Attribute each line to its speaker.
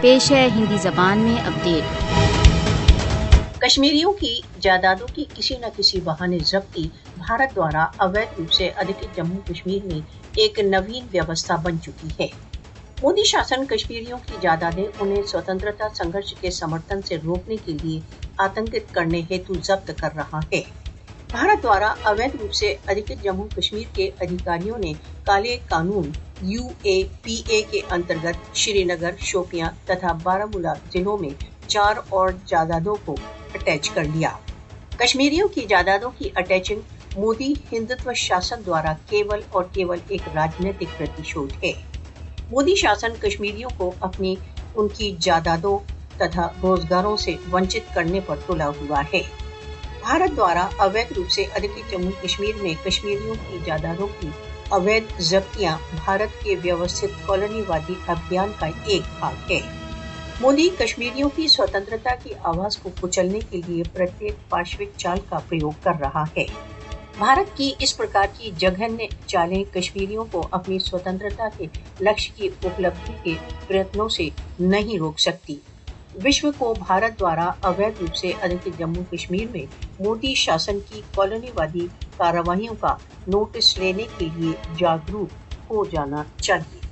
Speaker 1: پیش ہے ہندی زبان میں اپڈیٹ۔
Speaker 2: کشمیریوں کی جائیدادوں کی کسی نہ کسی بہانے ضبطی بھارت دوارا اویدھ روپ سے ادھکت جموں کشمیر میں ایک نوین ویوستھا بن چکی ہے۔ مودی شاسن کشمیریوں کی جائیدادیں انہیں سوتنترتا سنگھرش کے سمرتھن سے روکنے کے لیے آتنکت کرنے ہیتو ضبط کر رہا ہے۔ بھارت دوارا اویدھ روپ سے ادھکت جموں کشمیر کے ادھیکاریوں نے کالے قانون UAPA کے انترگت شری نگر، شوپیاں تتھا بارامولہ ضلعوں میں 4 اور جائیدادوں کو اٹیچ کر لیا۔ کشمیریوں کی جائیدادوں کی اٹیچنگ مودی ہندتو شاسن دوارا کیول اور کیول ایک راجنیتک پرتیشودھ ہے۔ مودی شاسن کشمیریوں کو اپنی ان کی جائیدادوں تتھا روزگاروں سے ونچت کرنے پر تلا ہوا ہے۔ بھارت دوارا اویدھ روپ سے ادھکت جموں کشمیر میں کشمیریوں کی جائیدادوں کی اویدھ ضبطیاں بھارت کے ویوستھت کالونی وادی ابھیان کا ایک بھاگ ہے۔ مودی کشمیریوں کی سوتنترتا کی آواز کو کچلنے کے لیے پرتیک پاشوک چال کا پریوگ کر رہا ہے۔ بھارت کی اس پرکار کی جگھنیہ چالیں کشمیریوں کو اپنی سوتنترتا کے لکش کی اپلبدھی کے پریتنوں سے نہیں روک سکتی۔ وشو کو بھارت دوارا اویدھ روپ سے ادھکت جموں کشمیر میں مودی شاسن کی کالونی وادی کارروائیوں کا نوٹس لینے کے لیے جاگروک ہو جانا چاہیے۔